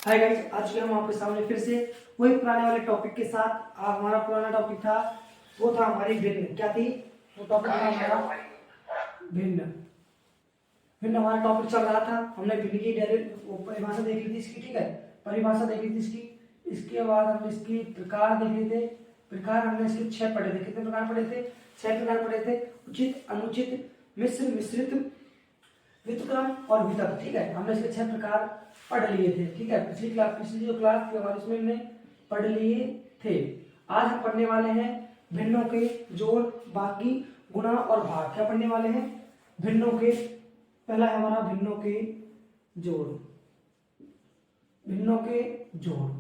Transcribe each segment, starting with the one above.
Hi guys, आज के हम आपके सामने फिर से वही पुराने वाले टॉपिक के साथ। हमारा पुराना टॉपिक था, वो था हमारी भिन्न। क्या थी वो टॉपिक? था हमारा भिन्न। भिन्न हमारा टॉपिक चल रहा था। हमने भिन्न की डायरेक्ट परिभाषा देखी थी इसकी, ठीक है, परिभाषा देखी थी इसकी। इसके बाद हमने इसकी प्रकार देखे थे। प्रकार हमने इसके 6 पढ़े थे। कितने प्रकार पढ़े थे? 6 प्रकार पढ़े थे। उचित, अनुचित, मिश्र, मिश्रित, व्युत्क्रम और वितर्क। ठीक है, हमने इसके 6 प्रकार पढ़ लिए थे। ठीक है, पिछली जो क्लास थी हमारी उसमें हमने पढ़ लिए थे। आज हम पढ़ने वाले हैं भिन्नों के जोड़, बाकी, गुणा और भाग। क्या पढ़ने वाले हैं? भिन्नों के। पहला है हमारा भिन्नों के जोड़। भिन्नों के जोड़।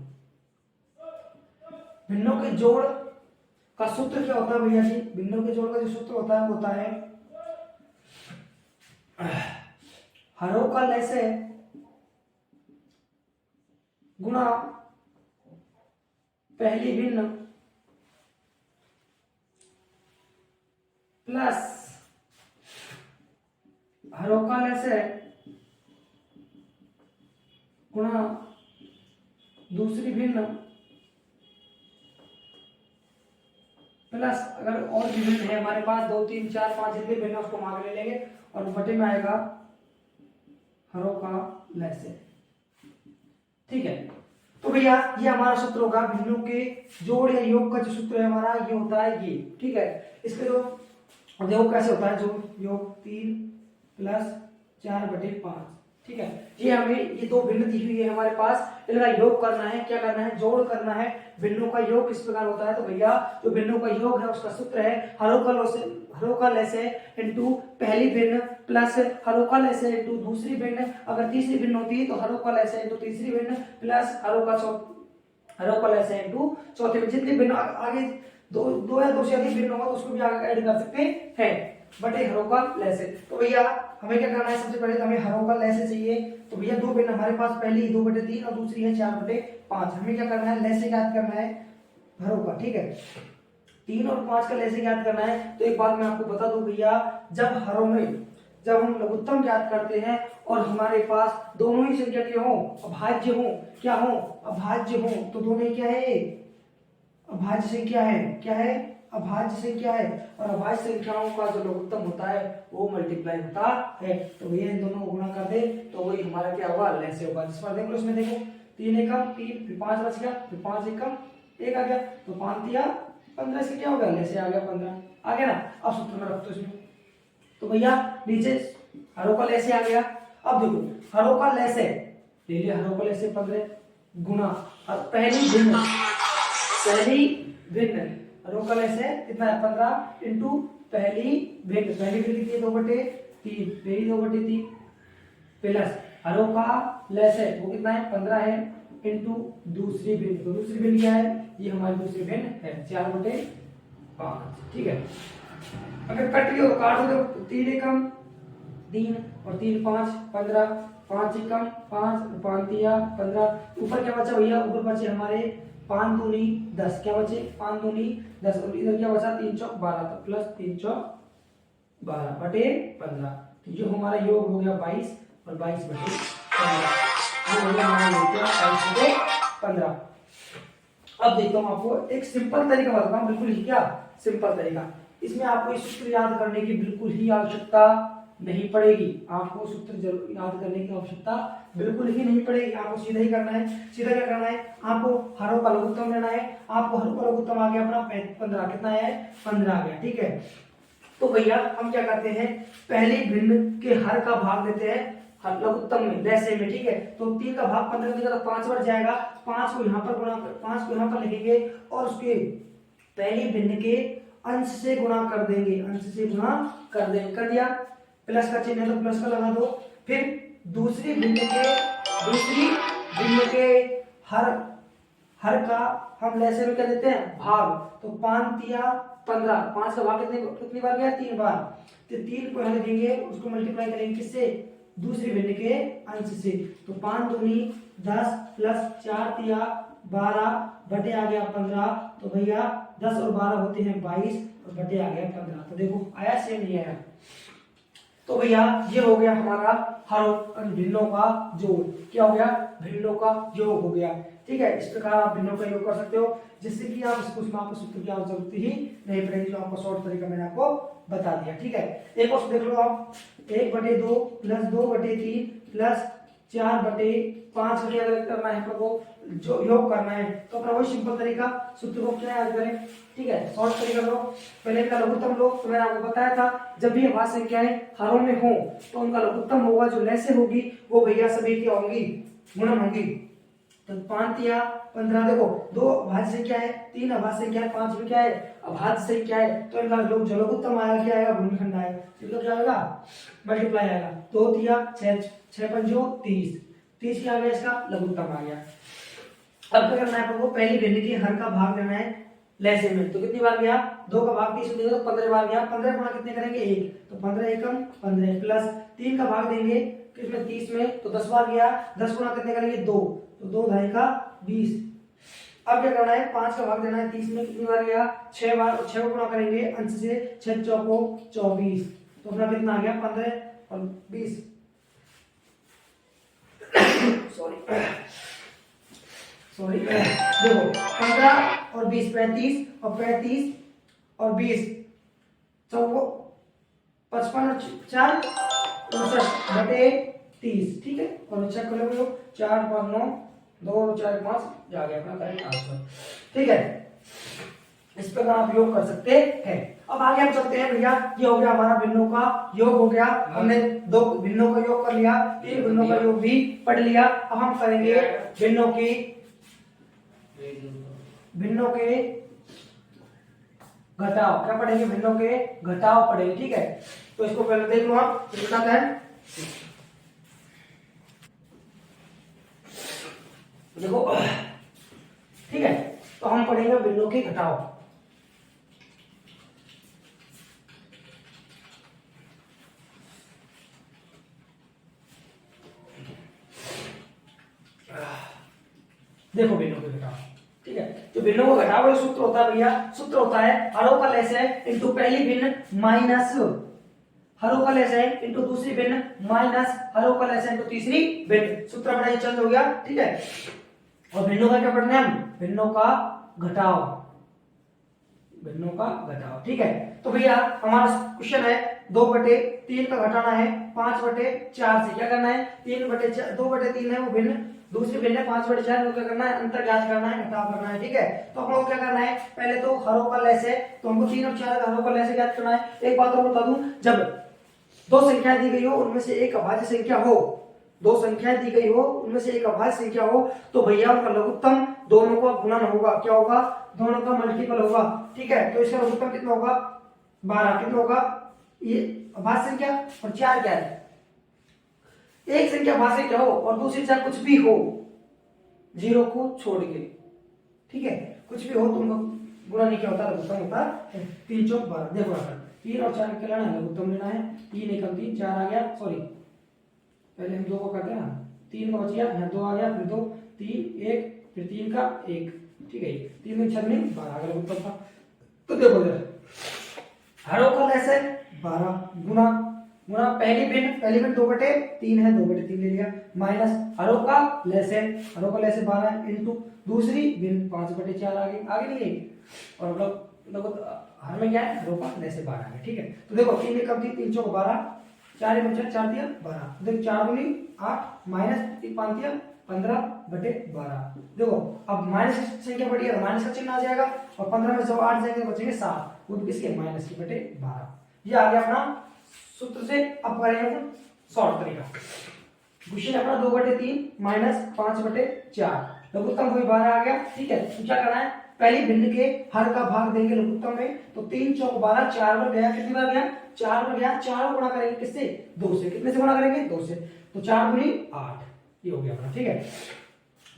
भिन्नों के जोड़ का सूत्र क्या होता है भैया जी? भिन्नों के जोड़ का जो सूत्र होता है वो होता है हरों का लैसे गुणा पहली भिन्न प्लस हरों का लैसे गुणा दूसरी भिन्न प्लस, अगर और भी भिन्न है हमारे पास 2 3 4 5 जितने भिन्न उसको हम आगे ले लेंगे और बटे में आएगा हरों का लैसे। ठीक है, तो भैया ये हमारा सूत्र होगा भिन्नों के जोड़ या योग का। जो सूत्र है हमारा ये होता है ये। ठीक है, इसके जो योग कैसे होता है? जो योग 3 प्लस 4/5। ठीक है, ये हमें ये 2 भिन्न दी हुई है हमारे पास, इनका योग करना है। क्या करना है? जोड़ करना है। भिन्नों का योग किस प्रकार होता है? तो भैया जो भिन्नों का योग है उसका सूत्र है हरों का लैसे इनटू पहली भिन्न प्लस हरों का लैसे इनटू दूसरी भिन्न। अगर तीसरी भिन्न होती है तो हरों का लैसे इनटू तीसरी भिन्न प्लस हरों का लैसे इनटू चौथी भिन्न। जितनी भिन्न आगे दो या 2 से अधिक भिन्न होगा तो उसको भी आगे ऐड कर सकते हैं बटे हरों का लैसे। तो भैया हमें क्या करना है? सबसे पहले तो हमें हरों का लैसे चाहिए। तो भैया 2 भिन्न हमारे पास, पहली 2/3 और दूसरी है 4/5। हमें क्या करना है? लैसे ज्ञात करना है हरों का। ठीक है, 3 और 5 का लैसे ज्ञात करना है। तो एक बात मैं आपको बता दूं भैया, जब हरों में जब हम लघुत्तम ज्ञात करते हैं और हमारे पास दोनों ही संख्या के हों, अभाज्य हों, क्या हों? अभाज्य हों, तो दोनों ही क्या है? अभाज्य संख्या है। क्या है? अभाज्य संख्या है। और अभाज्य संख्याओं का जो लघुत्तम होता है वो मल्टीप्लाई होता है। तो भैया इन दोनों को गुणा कर दे तो वही हमारा क्या होगा? लैसे होगा। जिस पर देखो इसमें देखो 3 एकम 3, फिर 5 बच गया, फिर 5 एकम 1 आ गया, तो 5 तिया 15। इसके क्या होगा? लैसे आ गया 15 आ गया ना। अब सूत्र में रख दो इसमें। तो भैया नीचे हरों का लैसे आ गया। अब देखो हरों का लैसे ले लिया, हरों का लैसे 15 गुणा और पहली भिन्न हरों का लैसे कितना है? 15 इंटू पहली भिन्न कितनी है? 2/3, पहली 2/3 प्लस हरों का लैसे वो कितना है? 15 है इंटू दूसरी भिन्न। तो दूसरी भिन्न क्या है? ये हमारी दूसरी भिन्न है 4/5। ठीक है, अगर कट लियो तो काट दो। 3 एकम 3 और 3 5 15, 5 एकम 5, 5 तिया 15। ऊपर क्या बचा भैया? ऊपर बचे हमारे 5 दूनी 10। क्या बचे? 5 दूनी 10 और इधर क्या बचा? 3 चौक 12, तो प्लस 3 चौक 12 बटे 15। तो जो हमारा योग हो गया 22 और 22 बटे 15। ये हो गया हमारा योग 22 बटे 15। अब देखता हूँ आपको एक सिंपल तरीका बताता हूँ, बिल्कुल ही क्या सिंपल तरीका। इसमें आपको इस सूत्र याद करने की बिल्कुल ही आवश्यकता नहीं पड़ेगी। आपको सूत्र जरूर याद करने की आवश्यकता बिल्कुल ही नहीं पड़ेगी। आपको सीधा ही करना है। सीधा क्या करना है? आपको हरों का लघुत्तम लेना है। आपको हरों का लघुत्तम आ गया अपना 15। कितना है? 15 आ गया। ठीक है, तो भैया हम क्या करते हैं? पहली भिन्न के हर का भाग देते हैं लघुत्तम में, लैसे में। ठीक है, तो 3 का भाग 15 देगा तो 5 बढ़ जाएगा। 5 को यहाँ पर गुणा 5 को यहाँ पर लिखेंगे और उसके पहली भिन्न के अंश से गुणा कर देंगे। अंश से गुणा कर देंगे, कर दिया। प्लस का चिन्ह है तो प्लस का लगा दो। फिर दूसरी भिन्न के हर का हम लैसे में क्या देते हैं? भाग। तो 5 तिया 15, 5 का भाग कितनी बार गया? 3 बार। तो 3 को यहाँ लिखेंगे, उसको मल्टीप्लाई करेंगे किससे? दूसरी भिन्न के अंश से। तो 5 दूनी 10 प्लस 4 तिया 12 बटे आ गया 15। तो भैया 10 और 12 होते हैं 22 और बटे आ गया 15। तो देखो आया से नहीं आया? तो भैया ये हो गया हमारा हर भिन्नों का जोड़। क्या हो गया? भिन्नों का योग हो गया। ठीक है, इस प्रकार आप भिन्नों का योग कर सकते हो, जिससे कि आप उसमें आपको सूत्र की जरूरत ही नहीं पड़ेगी, जो आपको शॉर्ट तरीका मैंने आपको बता दिया। ठीक है, एक और देख लो आप, 1/2 प्लस 2/3 प्लस 4/5 अगर करना है तो वो जो योग करना है तो अपना वही सिंपल तरीका, सूत्र को क्या याद करें। ठीक है, शॉर्ट तरीका लो, पहले इनका लघुत्तम लो। तो मैंने आपको बताया था जब भी अभाज्य संख्याएं हरों में हो तो उनका लघुत्तम होगा, जो लैसे होगी वो भैया सभी क्या होंगी? गुणन होंगी। तो 5 या 15, देखो 2 अभाज्य संख्या है, 3 अभाज्य संख्या है, 5 भी क्या है? अभाज्य संख्या है। तो इनका लोग जो लघुत्तम आएगा क्या आएगा? गुणनखंड आएगा। मतलब क्या आएगा? मल्टीप्लाई आएगा। 2 या 6, 6 पंजो 30, 30 क्या आ गया? इसका लघुत्तम आ गया। अब क्या करना है आपको? पहली भिन्न की हर का भाग लेना है लैसे में। तो कितनी बार गया? 2 का भाग 30 देंगे तो 15 बार गया। 15 गुणा कितने करेंगे? 1, तो 15 एकम 15 प्लस 3 का भाग देंगे किसमें? 30 में, तो 10 बार गया। 10 गुणा कितने करेंगे? 2, तो 2 ढाई का 20। अब क्या करना है? 5 का भाग देना है 30 में, कितनी बार गया? 6 बार। 6 गुणा करेंगे अंश से, 6 चौको 24, तो अपना कितना आ गया? 15 और 20 सॉरी देखो 15 और 20 35, और 35 और 20 चौको 55 और 4 59/30। ठीक है, और चेक कर लो 4 5 9 2 4 5 जा गया अपना करेक्ट आंसर। ठीक है, इस पर आप योग कर सकते हैं। अब आगे हम चलते हैं भैया, ये हो गया हमारा भिन्नों का योग हो गया। हमने 2 भिन्नों का योग कर लिया, 3 भिन्नों का योग भी पढ़ लिया। अब हम करेंगे भिन्नों के घटाव। क्या पढ़ेंगे? भिन्नों के घटाव पढ़ेंगे। ठीक है, तो इसको पहले देख लो आप कितना है। देखो ठीक है, तो हम पढ़ेंगे भिन्नों के घटाव। देखो भिन्नों के घटाव। ठीक है, जो भिन्नों का घटाव वाला सूत्र होता है भैया, सूत्र होता है हरों का लैसे इनटू पहली भिन्न माइनस हरों का लैसे इनटू दूसरी भिन्न माइनस हरों का लैसे इनटू तीसरी भिन्न। सूत्र अपना चेंज हो गया। ठीक है, और भिन्नों का क्या पढ़ना है? हम भिन्नों का घटाव, भिन्नों का घटाव। ठीक है, तो भैया हमारा क्वेश्चन है 2/3 का घटाना है 5/4 से। क्या करना है? 2/3 है वो भिन्न, दूसरी भिन्न 5/4 क्या करना है? अंतर ज्ञात करना है, घटाव करना है। ठीक है, तो हम लोग क्या करना है? पहले तो हरों का लैसे, तो हमको 3 और 4 का हरों का लैसे ज्ञात करना है। एक बात और बता दूं, जब 2 संख्याएं दी गई हो उनमें से एक अभाज्य संख्या हो, 2 संख्याएं दी गई हो उनमें से एक अभाज्य संख्या हो, तो भैया उनका लघुत्तम दोनों का गुणन होगा। क्या होगा? दोनों का मल्टीपल होगा। ठीक है, तो इसका लघुत्तम कितना होगा? 12। कितना होगा? ये अभाज्य संख्या और 4 क्या है? एक संख्या अभाज्य संख्या हो और दूसरी चाहे कुछ भी हो, 0 को छोड़ के। ठीक है, कुछ भी हो तो उनका गुणा नहीं क्या होता? लघुत्तम होता है। 3 चौक 12। देखो 3 और 4 क्या लेना है? लघुत्तम लेना है। 3 एकम 3, 4 आ गया, सॉरी पहले हम 2 को करते हैं ना, 3 का बच गया, यहाँ 2 आ गया, फिर 2 3 1 फिर 3 का 1। ठीक है, 3 में 6 में 12 अगर उत्तर था। तो देखो हरों का लैसे 12 गुना गुना पहली भिन्न 2/3 है, 2/3 ले लिया, माइनस हरों का लैसे 12 इंटू दूसरी भिन्न 5/4 आगे नहीं गई, और मतलब हर में क्या है? हरों का लैसे 12 है। ठीक है, तो देखो 3 में कम थी, 3 चौक 12, 4 में 4 दिया 12, देखो 4 दूनी 8 माइनस 3 5 दिया 15/12। देखो अब माइनस की संख्या बढ़ी है, माइनस का चिन्ह आ जाएगा, और 15 में से 8 जाएंगे तो बचेंगे 7, वो भी किसके? माइनस के बटे 12। ये आ गया अपना सूत्र से। अब करेंगे शॉर्ट तरीका। क्वेश्चन अपना 2/3 माइनस 5/4, लघुत्तम कोई 12 आ गया। ठीक है, तो क्या करना है? पहली भिन्न के हर का भाग देंगे लघुत्तम में, तो 3 चौक 12, 4 बार गया, कितनी बार गया? 4 बार गया। 4 गुणा करेंगे किससे? 2 से। कितने से गुणा करेंगे? 2 से, तो 4 दूनी 8, ये हो गया अपना। ठीक है,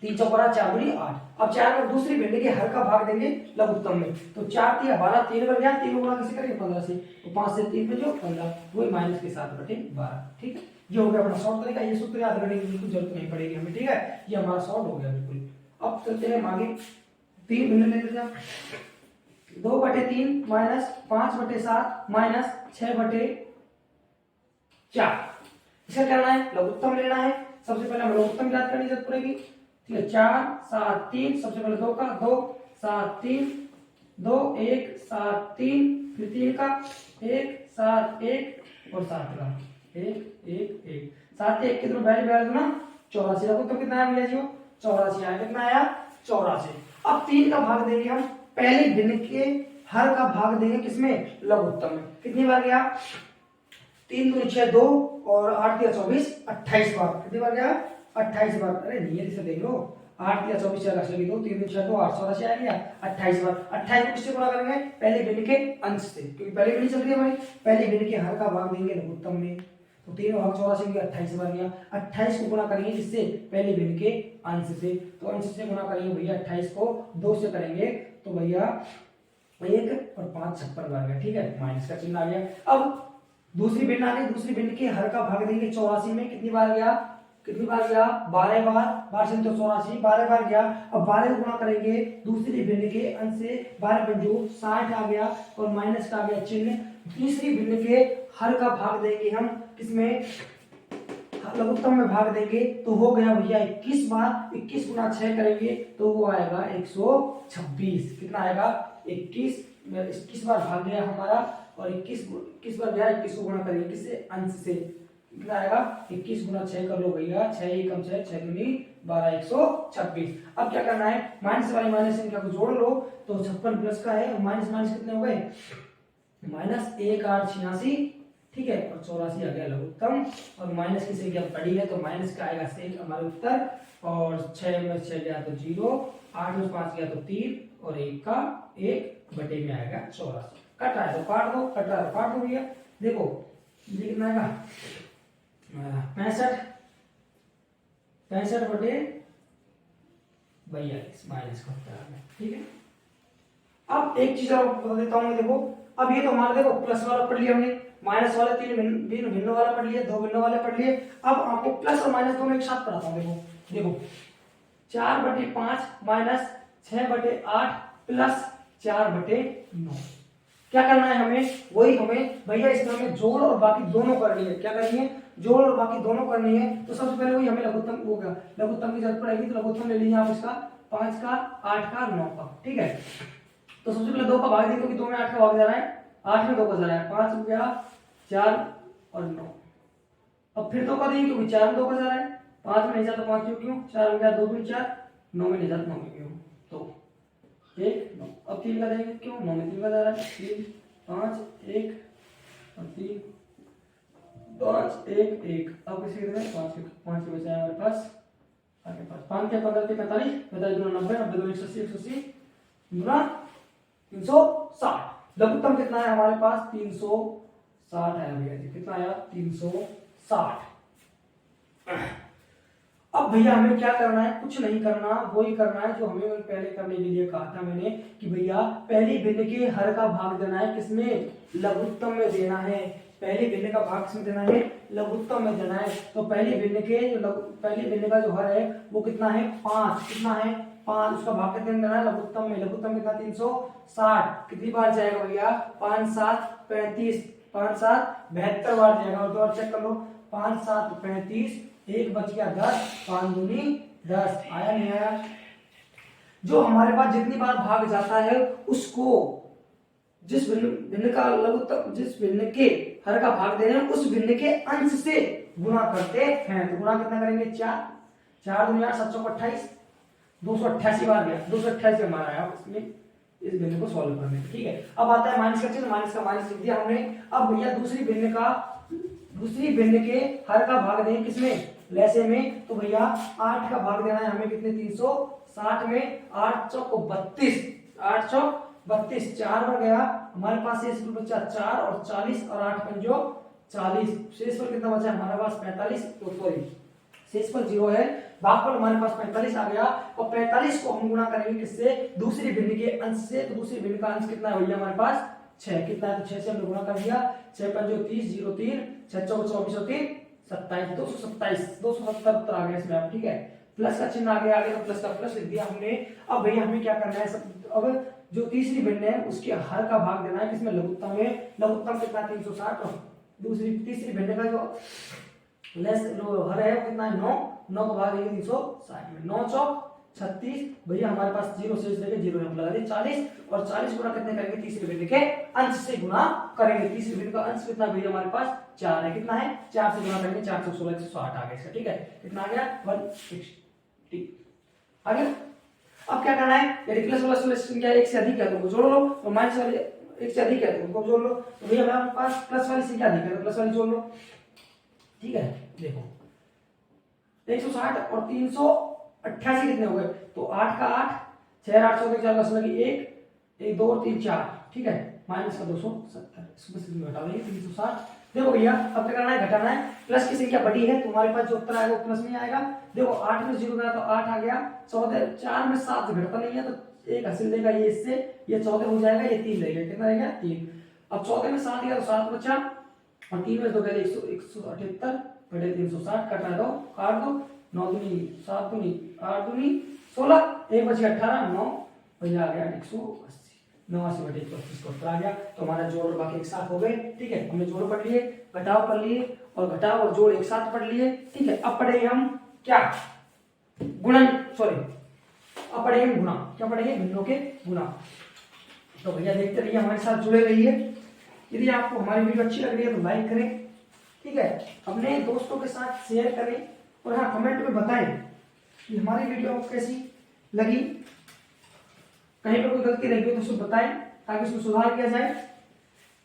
3 चौक 12, 4 दूनी 8। अब 4 बार दूसरी भिन्न के हर का भाग देंगे लघुत्तम में, तो 4 3 12, 3 बार गया, 3 गुणा किसे करेंगे? 15 से, तो 5 से 3 में जो 15, वही माइनस के 7/12। ठीक है, ये हो गया अपना शॉर्ट तरीका। ये सूत्र याद करने की बिल्कुल जरूरत नहीं पड़ेगी हमें। ठीक है, ये हमारा शॉर्ट हो गया बिल्कुल। अब चलते हैं आगे, 3 भिन्न ले लेते हैं। 2/3 माइनस 5/7 माइनस 6/4, किसका करना है, लघुत्तम लेना है। सबसे पहले हमें लघुत्तम याद करने की जरूरत पड़ेगी। ठीक है, 4 7 3, सबसे पहले 2 का 2 7 3 2 1 7 3, फिर 3 का 1 7 1 और 7 का 1 1 1 7 1 कितना बैठ बैठ ना 84। देखो तो कितना आया भैया जी, 84 आया। कितना आया, 84। अब 3 का भाग देंगे हम पहले भिन्न के हर का भाग देंगे किसमें, लघुत्तम में। कितनी बार गया, 3 दूनी 6 2 और 8 या 24 28 बार। कितनी बार गया, 28 बार। अरे नहीं इसे देख लो, 8 या 24 लगा लगी दो 3 6 2 8 84 आ गया 28 बार। 28 को किससे गुणा करेंगे, पहले भिन्न के अंश से, क्योंकि पहले भिन्न चल रही है हमारी। पहले भिन्न के हर का भाग देंगे लघुत्तम में, तो 3 भाग 84 में 28 बार गया। 28 को गुणा करेंगे जिससे, पहले भिन्न के अंश से, तो अंश से गुणा करेंगे भैया 28 को 2 से करेंगे तो भैया 1 और 5 56 बार गया। ठीक है, माइनस का चिन्ह आ गया। अब दूसरी भिन्न आ गई, दूसरी भिन्न के हर का भाग देंगे 84 में। कितनी बार गया, कितनी बार गया, 12 बार। बार से तो 84 12 बार गया। अब 12 को गुणा करेंगे दूसरी भिन्न के अंश से, 12 पंजू 60 आ गया और माइनस का आ गया चिन्ह। तीसरी भिन्न के हर का भाग देंगे हम किसमें, लघुत्तम में भाग देंगे तो हो गया भैया 21 बार। 21 गुना 6 करेंगे तो वो आएगा 126। कितना आएगा, 21 बार भाग गया हमारा और 21 बार गया। 21 को गुणा करेंगे किससे, अंश से। कितना आएगा, 21 गुना 6 कर लो भैया, 6 ही कम 6 6 दूनी 12 126। अब क्या करना है, माइनस वाली माइनस संख्या को जोड़ लो तो 56 प्लस का है, माइनस माइनस कितने हो गए, माइनस 1 8 86। ठीक है, और 84 आ गया लघुत्तम। और माइनस की संख्या बड़ी है तो माइनस का आएगा सेक हमारे उत्तर। और 6 में 6 गया तो 0, 8 में 5 गया तो 3 और 1 का 1 बटे में आएगा 84। कट रहा है तो काट दो, कट रहा है तो काट दो भैया। देखो ये कितना आएगा, 65 बटे 42 माइनस का उत्तर आ गया। ठीक है, अब एक चीज और बता देता हूँ। देखो अब ये तो हमारा देखो प्लस वाला पढ़ लिया हमने, माइनस वाले 3 भिन्न वाला पढ़ लिए, 2 भिन्न वाले पढ़ लिए। अब आपको प्लस और माइनस दोनों एक साथ पढ़ाता हूँ। देखो 4 बटे 5 माइनस 6 बटे 8 प्लस 4 बटे 9। क्या करना है हमें, वही हमें भैया इसमें हमें जोड़ और बाकी दोनों करनी है। क्या करनी है, जोड़ और बाकी दोनों करनी है। तो सबसे पहले वही हमें लघुत्तम होगा, लघुत्तम की जरूरत पड़ेगी। तो लघुत्तम ले लीजिए आप इसका 5 का 8 का 9 का। ठीक है, तो सबसे पहले 2 का भाग देंगे क्योंकि 2 में 8 का भाग जा रहा है, 8 में 2 का जा रहा है, 5 हो गया 4 और 9। अब फिर 2 का देंगे क्योंकि 4 में 2 का जा रहा है, 5 में नहीं जाता 5 क्यों, 4 हो गया 2 2 4, 9 में नहीं जाता 9 में क्यों, तो 1 9। अब 3 का देंगे क्यों, 9 में 3 का जा रहा है, 3 5 1 और 3 5 1 1। अब किसी के देंगे 5 के बचा है हमारे पास आगे पास 5 के 15 के 45 45 गुना 90 90 गुना 180 180 गुना 360। लघुत्तम कितना है हमारे पास, 360 आया भैया जी। कितना आया, 360। अब भैया हमें क्या करना है, कुछ नहीं करना, वही करना है जो हमें पहले करने के लिए कहा था मैंने कि भैया पहली भिन्न के हर का भाग देना है किसमें, लघुत्तम में देना है। पहली भिन्न का भाग किसमें देना है, लघुत्तम में देना है। तो पहली भिन्न के पहली भिन्न का जो हर है वो कितना है, 5। कितना है, 5। उसका भाग कितने में देना है, लघुत्तम में। लघुत्तम कितना, 360। कितनी बार जाएगा भैया, 5 7 35, 5 7 72 बार जाएगा। और 2 बार चेक कर लो, 5 7 35, 1 बच गया 10, 5 दूनी 10। आया नहीं आया, जो हमारे पास जितनी बार भाग जाता है उसको जिस भिन्न का लघुत्तम, जिस भिन्न के हर का भाग दे रहे हैं उस भिन्न के अंश से गुणा करते हैं। तो गुणा कितना करेंगे, 4 4 दूनी 8 7 चौक 28, 288 बार गया, 288 हमारा आया इसमें इस भिन्न को सॉल्व करने। ठीक है, अब आता है माइनस का चिन्ह, माइनस का माइनस लिख दिया हमने। अब भैया दूसरी भिन्न के हर का भाग दें किसमें, लैसे में। तो भैया 8 का भाग देना है हमें कितने, 360 में। 8 चौक 32, 8 चौक 32, 4 बार गया हमारे पास। शेष पर बचा 4 और 40 और 8 पंजो 40। शेष पर कितना बचा हमारे पास, 45। तो सॉरी शेष पर 0 है, भाग पर हमारे पास 45 आ गया। और 45 को हम गुणा करेंगे किससे, दूसरी भिन्न के अंश से। तो दूसरी भिन्न का अंश कितना है भैया हमारे पास, 6। कितना है, तो 6 से हमने गुणा कर दिया। 6 पंजो 30, 0 3, 6 चौक 24 और 3 27, 227 270 आ गया इसमें। ठीक है, प्लस का चिन्ह आगे तो प्लस का प्लस लिख दिया हमने। अब भैया हमें क्या करना है, अब जो तीसरी भिन्न है उसके हर का भाग देना है किसमें, लघुत्तम में। लघुत्तम कितना, 360। दूसरी तीसरी भिन्न का जो लेस हर है कितना है 9, 9 को भाग देंगे 360 में, 9 चौक 36, भैया हमारे पास जीरो शेष रहेगा, जीरो यहाँ लगा दें 40, और 40 गुना कितने करेंगे, तीसरे बिंदु के अंश से गुना करेंगे। तीसरे बिंदु का अंश कितना भैया हमारे पास 4 है, कितना है 4 से गुना करेंगे, 4 16 160 आ गया इसका, ठीक है, कितना आ गया 160 आ गया। अब क्या करना है, यदि प्लस वाला संख्या एक से अधिक है तो उनको जोड़ लो, और माइनस वाले एक से अधिक है तो उनको जोड़ लो। तो भैया हमारे पास प्लस वाली संख्या अधिक है तो प्लस वाली जोड़ लो, ठीक है। देखो 160 और 388 कितने हो गए, तो 8 का 8, 6 8 14 4 10 लगी 1 1 2 3 4, ठीक है, माइनस का 270, इसको से घटा देंगे 360। देखो भैया अब क्या करना है, घटाना है, प्लस की संख्या बड़ी है तो हमारे पास जो उत्तर आएगा वो प्लस में आएगा। देखो 8 में 0 गया तो 8 आ गया, 14 4 में 7 घटता नहीं है तो एक हासिल देगा ये इससे, ये 14 हो जाएगा, ये 3 रहेगा, कितना रहेगा 3। अब 14 में 7 गया तो 7 बचा, और 3 में 2 गया 178 बटे 360, काट दो 9 दूनी 7 दूनी 8 दूनी 16, 1 बचे 18, 9 भैया आ गया 180, 89 बटे 125 को उत्तर आ गया। तो हमारा जोड़ और बाकी एक साथ हो गए, ठीक है, हमने जोड़ पढ़ लिए, घटाव पढ़ लिए, और घटाव और जोड़ एक साथ पढ़ लिए, ठीक है। अब पढ़ेंगे हम क्या, गुणन, सॉरी अब पढ़ेंगे गुणा, क्या पढ़ेंगे, भिन्नों के गुणा। तो भैया देखते रहिए, हमारे साथ जुड़े रहिए। यदि आपको हमारी वीडियो अच्छी लग रही है तो लाइक करें, ठीक है, अपने दोस्तों के साथ शेयर करें, और हाँ कमेंट में बताएं कि हमारी वीडियो आपको कैसी लगी, कहीं पर कोई गलती रही हो तो उसको बताएं ताकि उसको सुधार किया जाए,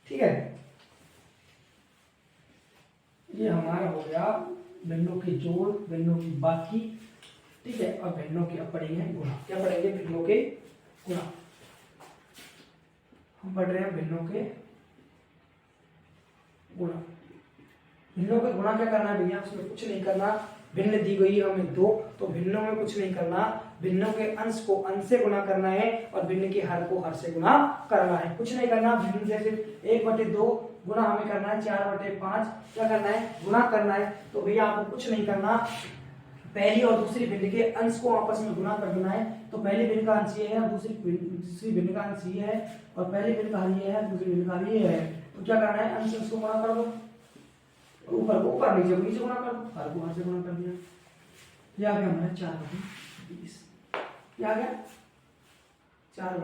ठीक है। ये हमारा हो गया भिन्नों के जोड़, भिन्नों की बाकी, ठीक है। और भिन्नों के अब पढ़ेंगे गुणा, क्या पढ़ेंगे, भिन्नों के गुणा। हम पढ़ रहे हैं भिन्नों के गुणा। भिन्नों के गुणा क्या करना है भैया, उसमें कुछ नहीं करना, भिन्न दी गई है हमें 2, तो भिन्नों में कुछ नहीं करना, भिन्नों के अंश को अंश से गुणा करना है, और भिन्न के हर को हर से गुणा करना है, कुछ नहीं करना। भिन्न से सिर्फ 1/2 गुणा हमें करना है, 4/5 क्या करना है, गुणा करना है। तो भैया आपको कुछ नहीं करना, पहली और दूसरी भिन्न के अंश को आपस में गुणा कर देना है। तो पहली भिन्न का अंश ये है, दूसरी भिन्न का अंश ये है, और पहली भिन्न का हर ये है, दूसरी भिन्न का हर ये है। तो क्या करना है, अंश को गुणा कर दो, ऊपर को ऊपर, नीचे को नीचे गुणा कर दो, हर को हर से गुणा कर दिया, ये आ गया हमारा 4/20, ये आ गया 4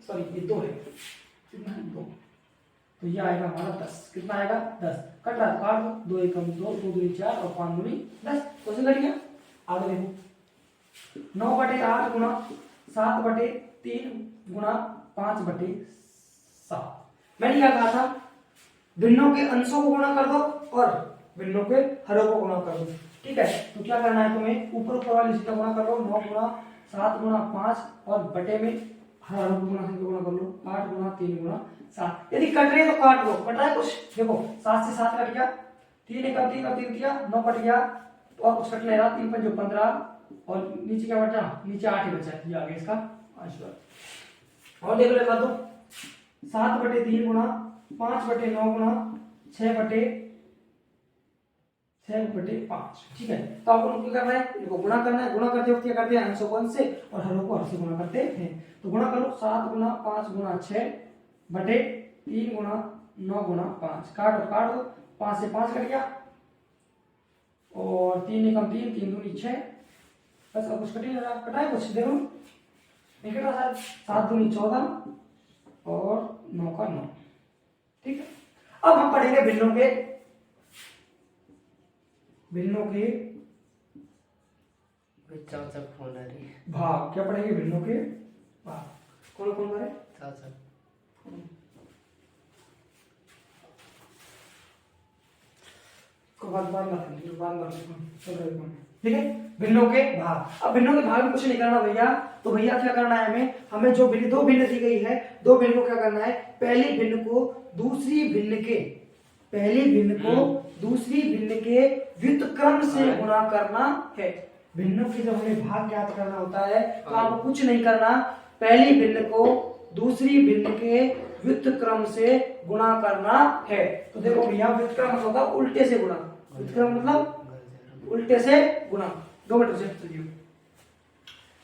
सॉरी ये 2 है, कितना है 2, तो ये आएगा हमारा 10, कितना आएगा 10, कट रहा काट दो, 2 एकम 2, 2 दूनी 4 और 5 दूनी 10, क्वेश्चन कट गया। आगे देखो 9/8 गुणा 7/3 गुणा 5/7। मैंने क्या कहा था, भिन्नों के अंशों को गुणा कर दो और भिन्नों के हरों को गुणा कर दो, ठीक है। तो क्या करना है तुम्हें, ऊपर ऊपर वाली चीज का गुणा कर लो, 9 गुणा 7 गुणा 5, और बटे में हरों को गुणा कर लो, 8 गुणा 3 गुणा 7। यदि कट रही है तो काट लो, कट रहा है कुछ, देखो 7 से 7 कट गया, 3 एक 3 और 3 दिया 9 कट गया, तो और कुछ कट नहीं रहा, 3 5 15, और नीचे क्या बचा, नीचे 8 ही बचा, ये आ गया इसका आंसर। और देख लो लगा दो, 7/3 गुणा 5/9 गुणा 6/5, ठीक है। तो आपको क्या करना है, देखो गुणा करना है, गुणा करते वक्त क्या करते हैं, अंशों को अंश से और हरों को हर से गुणा करते हैं। तो गुणा करो, 7 गुणा 5 गुणा 6/3 गुणा 9 गुणा 5, काट दो 5 से 5 कट गया, और 3 एकम 3, 3 दूनी 6, बस अब कुछ कट नहीं रहा, कटा है कुछ, देखो नहीं कट रहा, 7 दूनी 14 और 9 का 9, ठीक है। अब हम पढ़ेंगे भिन्नों के भाग, क्या पढ़ेंगे, भिन्नों के भाग। कौन कौन करे, ठीक है, भिन्नों के भाग। अब भिन्नों के भाग में कुछ नहीं करना भैया, तो भैया क्या करना है हमें जो भिन्न, 2 भिन्न दी गई है, 2 भिन्न को क्या करना है, पहली भिन्न को दूसरी भिन्न के व्युत्क्रम से गुणा करना है। भिन्नों के जब हमें भाग ज्ञात करना होता है तो आपको कुछ नहीं करना, पहली भिन्न को दूसरी भिन्न के व्युत्क्रम से गुणा करना है। तो देखो भैया व्युत्क्रम मतलब होगा उल्टे से गुणा, व्युत्क्रम मतलब उल्टे से गुणा, 2 मिनट से चलिए,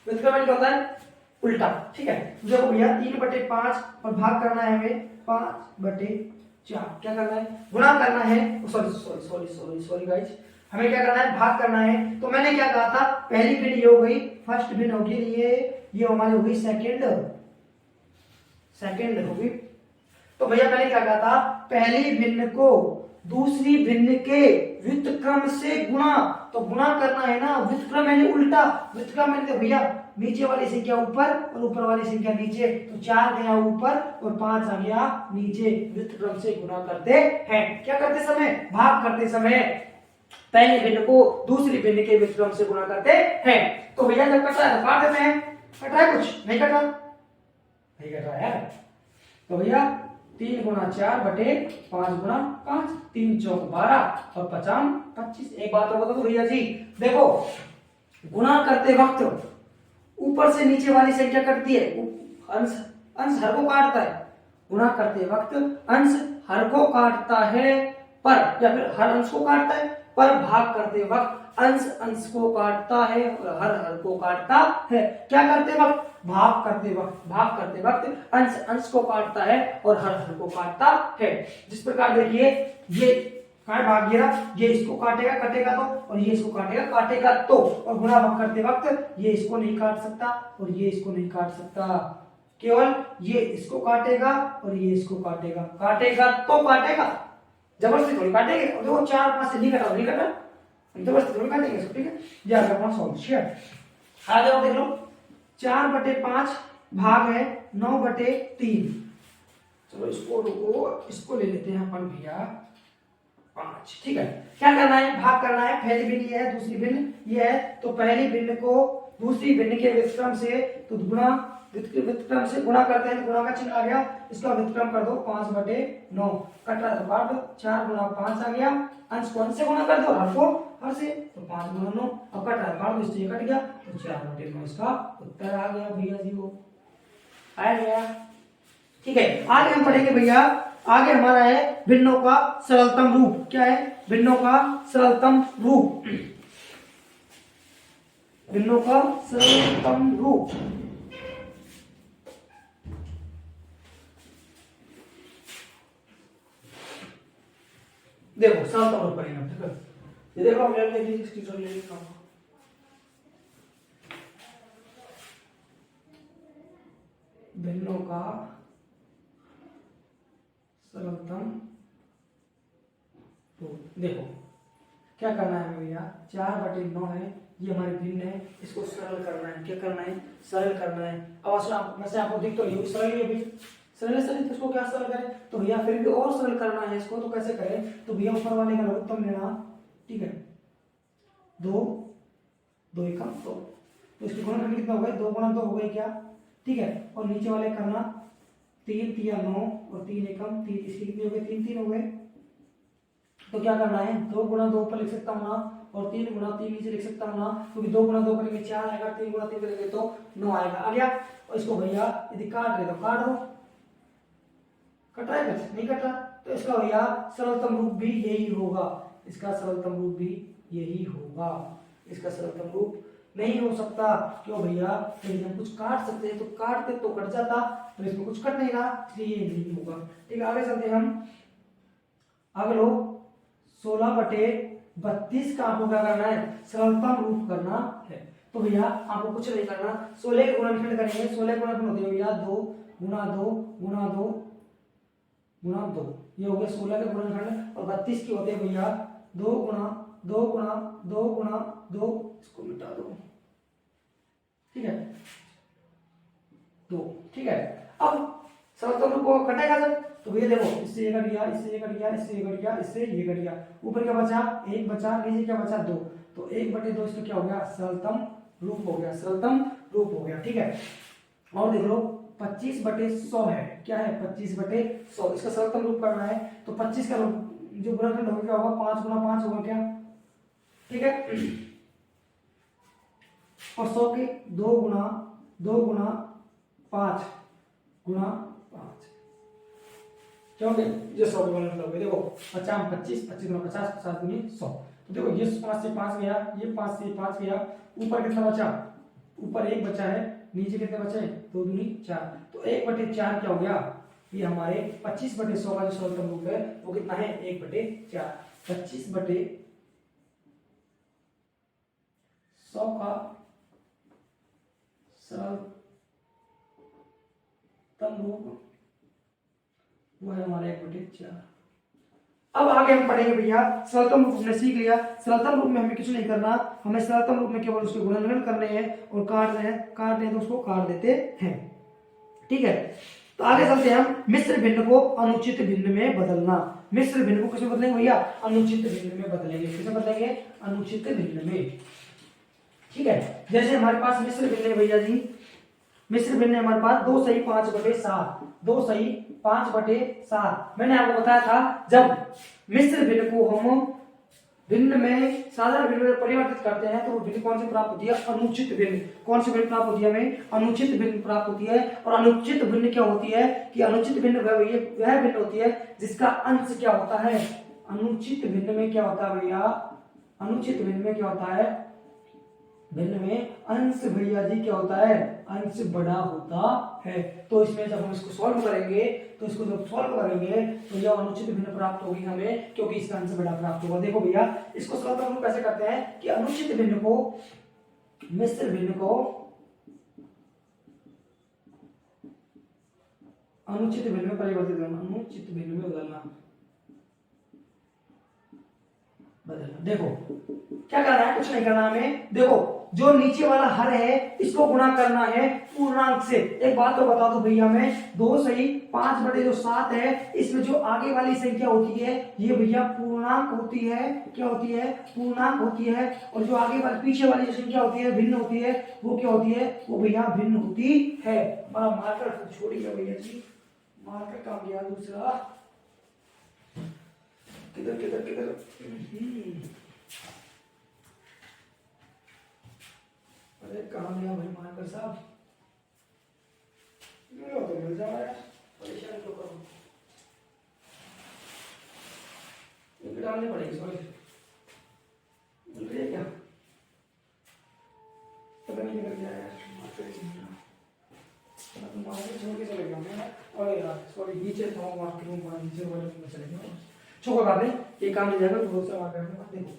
व्युत्क्रम क्या होता है, उल्टा, ठीक है। देखो भैया 3/5 और भाग करना है हमें 5/4, क्या करना है, गुणा करना है, सॉरी गाइस, हमें क्या करना है, भाग करना है। तो मैंने क्या कहा था, पहली भिन्न ये हो गई, फर्स्ट भिन्न होगी, ये हमारी होगी सेकंड होगी। तो भैया मैंने क्या कहा था, पहली भिन्न को दूसरी भिन्न के व्युत्क्रम से गुणा, तो गुणा करना है ना, व्युत्क्रम यानी उल्टा, व्युत्क्रम यानी भैया नीचे वाली संख्या ऊपर और ऊपर वाली संख्या नीचे, तो 4 गया ऊपर और 5 आ गया नीचे, व्युत्क्रम से गुणा करते हैं। क्या करते समय, भाग करते समय पहली भिन्न को दूसरी भिन्न के व्युत्क्रम से गुणा करते हैं। तो भैया जब कटा है काट देते हैं, कट रहा है कुछ नहीं, कट रहा है। तो भैया 3 गुणा 4 बटे 5 गुणा 5, 3 चौक 12 और 5 25। एक बात और बता दो भैया जी, देखो गुणा करते वक्त ऊपर से नीचे वाली संख्या कटती है, अंश हर को काटता है। गुणा करते वक्त अंश हर को काटता है, पर या फिर हर अंश को काटता है, पर भाग करते वक्त अंश को काटता है और हर को काटता है। क्या करते वक्त, भाग करते वक्त अंश को काटता है और हर को काटता है। जिस प्रकार देखिए, ये कहाँ भाग गया, ये इसको काटेगा कटेगा तो, और ये इसको काटेगा तो, और गुणा भाग करते वक्त ये इसको नहीं काट सकता और ये इसको नहीं काट सकता, केवल ये इसको काटेगा और ये इसको काटेगा तो काटेगा, जबरदस्ती थोड़ी काटेंगे। और देखो 4 5 से नहीं कटा, जबरदस्ती थोड़ी काटेंगे इसको, ठीक है। ये आ गया अपना सॉल्यूशन। आगे और देख लो, 4 बटे 5 भाग है 9 बटे 3। चलो इसको रुको, इसको ले लेते हैं अपन भैया 5, ठीक है। क्या करना है, भाग करना है। पहली भिन्न ये है, दूसरी भिन्न ये है, तो पहली भिन्न को दूसरी भिन्न के व्युत्क्रम से, तो व्युत्क्रम से गुणा करते हैं, गुणा का चिन्ह आ गया, इसका व्युत्क्रम कर दो 5 बटे 9, कट रहा तो काट दो, 4 गुणा 5 आ गया, अंश को अंश से गुणा कर दो, हर को हर से, तो 5 गुणा 9, अब कट रहा काट दो, इससे कट गया, तो 4 बटे 9 इसका उत्तर आ गया भैया जी, वो आ गया, ठीक है। आगे हम पढ़ेंगे भैया, आगे हमारा है भिन्नों का सरलतम रूप। क्या है, भिन्नों का सरलतम रूप, भिन्नों का सरलतम रूप। देखो सरलतम रूप पढ़ेंगे, ठीक है। ये देखो हम ले लीजिए, स्क्रीनशॉट ले लीजिए, भिन्नों का सरलतम रूप। देखो क्या करना है भैया, 4 बटे 9 है, ये हमारी भिन्न है, इसको सरल करना है। क्या करना है, सरल करना है। अब वैसे आपको दिख तो नहीं सरल, ये भी सरल तो इसको क्या सरल करें, तो भैया फिर भी और सरल करना है इसको, तो कैसे करें, तो भैया ऊपर वाले का लघुत्तम लेना, ठीक है, 2 2 एकम 2, तो इसकी गुणनखंड कितना हो गया, 2 गुणा 2 हो गए क्या, ठीक है। और नीचे वाले करना 3 3 9 और 3 एकम 3, इसकी कितनी हो गई, 3 3 हो गए। तो क्या करना है, 2 गुणा 2 ऊपर लिख सकता हूँ ना, और 3 गुणा 3 नीचे लिख सकता हूँ ना, क्योंकि 2 गुणा 2 करेंगे 4 आएगा, 3 गुणा 3 करेंगे तो 9 आएगा, आ गया। और इसको भैया यदि काट रहे तो काट दो, कट रहा है कुछ नहीं कट रहा, तो इसका भैया सरलतम रूप भी यही होगा, इसका सरलतम रूप भी यही होगा, इसका सरलतम रूप नहीं हो सकता। क्यों भैया, यदि हम कुछ काट सकते हैं तो काटते तो कट जाता, तो इसमें कुछ कट नहीं रहा, इसलिए ये नहीं होगा, ठीक है। आगे चलते हम, आगे लो 16 बटे 32 का आपको क्या करना है, सरलतम रूप करना है। तो भैया आपको कुछ नहीं करना, 16 के गुणनखंड करेंगे, 16 गुणनखंड होते हैं भैया 2 गुणा 2 गुणा 2 गुणा 2, ये हो गया 16 के गुणनखंड। और 32 की होते हैं भैया 2 गुणा 2 गुणा 2 गुणा 2, इसको मिटा दो, ठीक है, 2, ठीक है। अब सरलतम रूप को कटेगा जब, तो भैया देखो इससे ये कट गया, इससे ये कट गया, इससे ये कट गया, इससे ये कट गया, ऊपर क्या बचा 1 बचा, नीचे क्या बचा 2, तो 1 बटे 2 इसका क्या हो गया, सरलतम रूप हो गया, सरलतम रूप हो गया, ठीक है। और देख लो 25 बटे 100 है, क्या है 25 बटे 100, इसका सरलतम रूप करना है, तो 25 का जो गुणनखंड होगा क्या होगा, 5 गुणा 5 होगा क्या, ठीक है। और 100 के 2 गुणा 5 गुणा 5, क्योंकि ये 100 के गुणनखंड हो गए। देखो 50 25 25 गुणा 50 50 गुनी 100, तो देखो ये 5 से 5 गया, ये 5 से 5 गया, ऊपर कितना बचा, ऊपर 1 बचा है, नीचे कितने बचे 2 दूनी 4, तो 1 बटे 4 क्या हो गया, ये हमारे 25 बटे 100 का जो सरलतम रूप है वो कितना है 1 बटे 4, 25 बटे 100 का सरलतम रूप वो है हमारा 1/4। अब आगे हम पढ़ेंगे भैया सरलतम रूप हमने सीख लिया। सरलतम रूप में हमें कुछ नहीं करना, हमें सरलतम रूप में केवल उसके गुणनखंड करने हैं और काटने हैं तो उसको काट देते हैं। ठीक है, तो आगे चलते हैं हम। मिश्र भिन्न को अनुचित भिन्न में बदलना। मिश्र भिन्न को किसमें बदलेंगे भैया? अनुचित भिन्न में बदलेंगे। किसमें बदलेंगे? अनुचित भिन्न में। ठीक है, जैसे हमारे पास मिश्र भिन्न है भैया जी, मिश्र भिन्न है हमारे पास 2 सही 5/7, 2 सही 5/7। मैंने आपको बताया था जब मिश्र भिन्न को हम भिन्न में साधारण भिन्न में परिवर्तित करते हैं तो वो भिन्न कौन सी प्राप्त होती है? अनुचित भिन्न। कौन सी भिन्न प्राप्त होती है हमें? अनुचित भिन्न प्राप्त होती है। और अनुचित भिन्न क्या होती है कि अनुचित भिन्न वह भिन्न होती है जिसका अंश क्या होता है? अनुचित भिन्न में क्या होता है भैया? अनुचित भिन्न में क्या होता है? भिन्न में अंश भैया जी क्या होता है? अंश बड़ा होता है। तो इसमें जब हम इसको सॉल्व करेंगे तो इसको जब सॉल्व करेंगे तो यह अनुचित भिन्न प्राप्त होगी हमें, क्योंकि इसका अंश बड़ा प्राप्त होगा। देखो भैया इसको सॉल्व हम कैसे करते हैं कि अनुचित भिन्न को मिश्र भिन्न को अनुचित भिन्न में परिवर्तित करना, अनुचित भिन्न में बदलना। देखो क्या करना है? कुछ नहीं करना हमें। देखो जो नीचे वाला हर है इसको गुणा करना है पूर्णांक से। एक बात तो बता दो भैया, मैं 2 सही 5/7 है, इसमें जो आगे वाली संख्या होती है ये भैया पूर्णांक होती है। क्या होती है? पूर्णांक होती है। और जो आगे वाली पीछे वाली जो संख्या होती है भिन्न होती है, वो क्या होती है? वो भैया भिन्न होती है। मार्कर छोड़िए भैया जी, मार्कर काम गया दूसरा। किधर किधर किधर? अरे कहाँ गया भाई मार्कर साहब? तो मिल जाएगा यार, परेशान क्यों करो? ये डालने पड़ेगी। सॉरी मिल रही है क्या? पता नहीं निकल गया यार, मार्कर छोड़ के चले गया। अरे यार सॉरी, नीचे था मार्कर रूम पर, नीचे वाले रूम में चले गया। छोड़ो बात नहीं, ये काम हो जाएगा। तो बहुत सारा मार्कर देखो,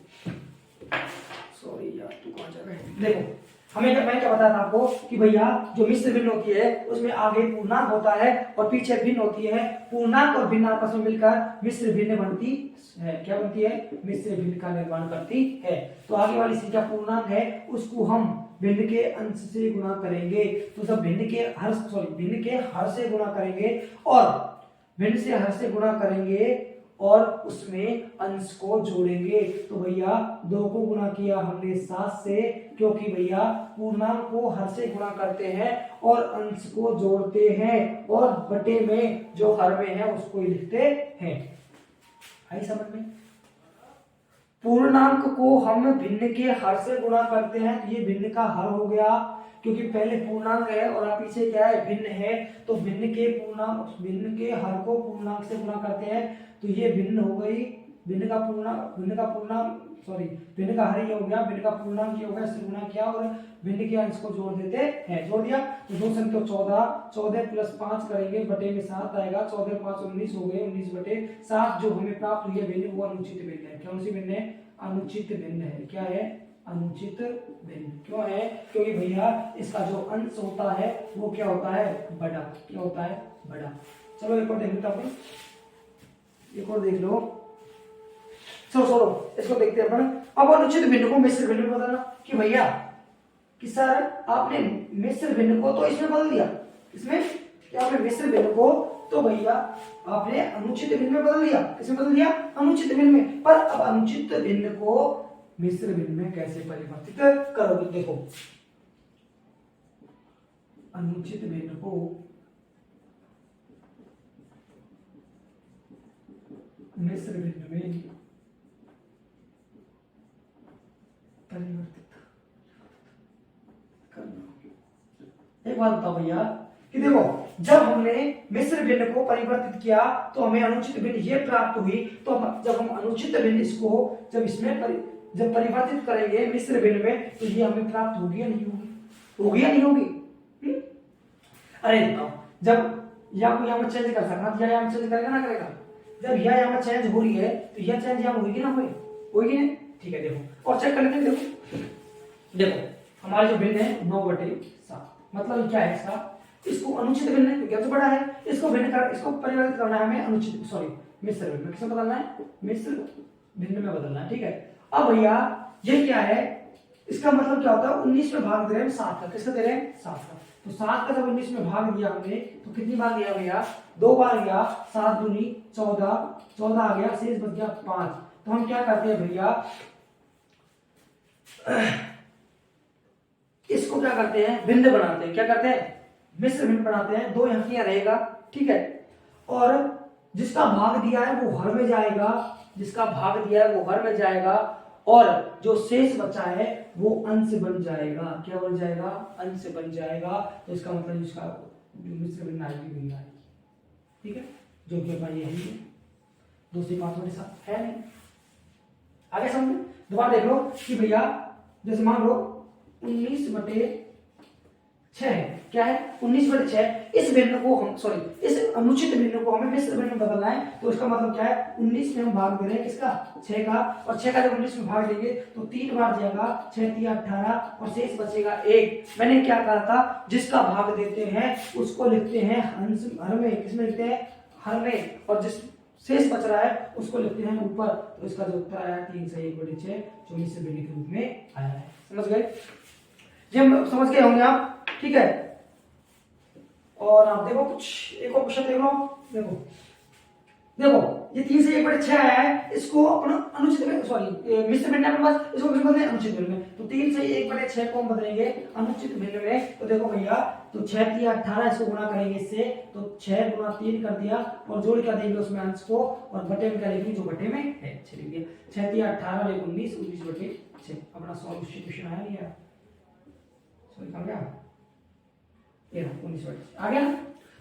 सॉरी यार तू कहाँ जा रहा है? देखो मैं क्या बताया था आपको कि भैया जो मिश्र भिन्न होती है उसमें आगे पूर्णांक होता है और पीछे भिन्न होती है। पूर्णांक और भिन्न आपस में मिलकर मिश्र भिन्न बनती है। क्या बनती है? मिश्र भिन्न का निर्माण करती है। तो आगे वाली संख्या पूर्णांक है, उसको हम भिन्न के अंश से गुणा करेंगे। तो जब भिन्न के हर से गुणा करेंगे और भिन्न से हर से गुणा करेंगे और उसमें अंश को जोड़ेंगे। तो भैया 2 को गुणा किया हमने 7 से, क्योंकि भैया पूर्णांक को हर से गुणा करते हैं और अंश को जोड़ते हैं और बटे में जो हर में है उसको ही लिखते हैं। आई समझ में? पूर्णांक को हम भिन्न के हर से गुणा करते हैं तो ये भिन्न का हर हो गया, क्योंकि पहले पूर्णांक है और आप पीछे क्या है? भिन्न है। तो भिन्न के हर को पूर्णांक से गुणा करते हैं तो ये भिन्न हो गई। भिन्न का हर ये हो गया, भिन्न का पूर्णांक ये हो गया, इससे गुणा किया और भिन्न के अंश को जोड़ देते हैं। जोड़ दिया तो 2 संख्या 14 प्लस 5 करेंगे बटे में 7 आएगा। 14 5 19 हो गए, 19/7 जो हमें प्राप्त हुई है भिन्न वो अनुचित भिन्न है। कौन सी भिन्न है? अनुचित भिन्न है। क्या है? अनुचित भिन्न। क्यों है? क्योंकि भैया इसका जो अंश होता है वो क्या होता है? बड़ा। क्या होता है? बड़ा। चलो एक और देख लेते हैं, एक और देख लो। चलो इसको देखते हैं अपन। अब अनुचित भिन्न को मिश्र भिन्न में बदलना कि भैया कि सर आपने मिश्र भिन्न को तो इसमें बदल दिया, इसमें क्या आपने मिश्र भिन्न को तो भैया आपने अनुचित भिन्न में बदल दिया। किसमें बदल दिया? अनुचित भिन्न में। पर अब अनुचित भिन्न को मिश्र भिन्न में कैसे परिवर्तित करोगे? देखो अनुचित भिन्न को मिश्र भिन्न में परिवर्तित करना। एक बात बताओ भैया कि देखो जब हमने मिश्र भिन्न को परिवर्तित किया तो हमें अनुचित भिन्न ये प्राप्त हुई। तो जब हम अनुचित भिन्न इसको जब इसमें जब परिवर्तित करेंगे मिश्र भिन्न में तो ये हमें प्राप्त होगी या नहीं होगी? होगी या नहीं होगी? अरे बताओ, जब या को यहाँ में चेंज कर सकना, या यहाँ में चेंज करेगा ना करेगा? जब यह यहाँ में चेंज हो रही है तो यह चेंज यहाँ होगी ना? होगी ना? ठीक है देखो और चेक कर लेते हैं। देखो देखो हमारे जो भिन्न है 9/7, मतलब क्या है इसका, इसको अनुचित भिन्न है क्योंकि बड़ा है, इसको परिवर्तित करना है हमें अनुचित सॉरी मिश्र भिन्न में, किसमें बदलना है, मिश्र भिन्न में बदलना है, ठीक है। अब भैया ये क्या है, इसका मतलब क्या होता है, 19 में भाग दे रहे हैं 7 का, किसका दे रहे हैं 7 का, तो 7 का जब 19 में भाग दिया हमने तो कितनी बार दिया भैया, 2 बार गया, 7 दूनी 14, 14 आ गया, शेष बच गया 5। तो हम क्या करते हैं भैया, इसको क्या करते हैं, भिन्न बनाते हैं, क्या करते हैं, मिश्र भिन्न बनाते हैं, 2 यहाँ किया रहेगा, ठीक है। और जिसका भाग दिया है वो हर में जाएगा, जिसका भाग दिया है वो हर में जाएगा, और जो शेष बचा है वो अंश बन जाएगा, क्या बन जाएगा, अंश बन जाएगा। तो इसका मतलब इसका जो मिश्र भिन्न आएगी भिन्न आएगी, ठीक है, जो कि अपना ये है 2 से 5 वाले साथ है नहीं। आगे समझ, दोबारा देख लो कि भैया जैसे मान लो 19/6 है, क्या है 19/6, इस भिन्न को हम सॉरी इस अनुचित भिन्न को हमें मिश्र भिन्न में बदलना है। तो इसका मतलब क्या है, 19 में हम भाग दे रहे हैं किसका, 6 का, और 6 का जब 19 में भाग देंगे तो 3 बार जाएगा, 6 3 18 और शेष बचेगा 1। मैंने क्या कहा था, जिसका भाग देते हैं उसको लिखते हैं अंश हर में, किसमें लिखते हैं, हर में, और जिस शेष बच रहा है उसको लिखते हैं ऊपर। तो इसका जो उत्तर आया 3 से 1/6 जो मिश्र भिन्न के रूप में आया है। समझ गए, ये समझ गए होंगे आप, ठीक है। और आप देखो कुछ एक और क्वेश्चन देख लो, देखो ये 3 से 1/6 आया है, इसको अपना अनुचित में सॉरी मिश्र भिन्न में बस इसको किस बदलें, अनुचित भिन्न में। तो 3 से 1/6 को हम बदलेंगे अनुचित भिन्न में। तो देखो भैया, तो 6 3 18, इसको गुणा करेंगे इससे, तो 6 गुणा 3 कर दिया, और जोड़ कर देंगे उसमें अंश को, और बटे में करेंगे जो बटे में है, 6 लिख दिया, 6 3 18 और 1 19, 19/6 अपना सॉल्यूशन आया नहीं आया, सॉरी आ गया, ये 19/6 आ गया।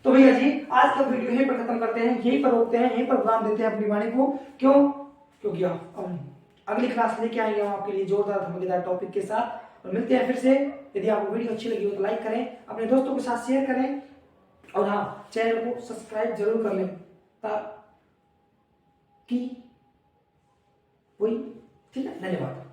तो भैया जी आज का वीडियो यहीं पर खत्म करते हैं, यहीं पर रोकते हैं, यहीं पर विराम देते हैं अपनी वाणी को। क्यों, क्योंकि अगली क्लास लेके आएंगे हम आपके लिए जोरदार धमाकेदार टॉपिक के साथ। और मिलते हैं फिर से। यदि आपको वीडियो अच्छी लगी हो तो लाइक करें, अपने दोस्तों के साथ शेयर करें, और हाँ चैनल को सब्सक्राइब जरूर कर लें ताकि वही, ठीक है, धन्यवाद।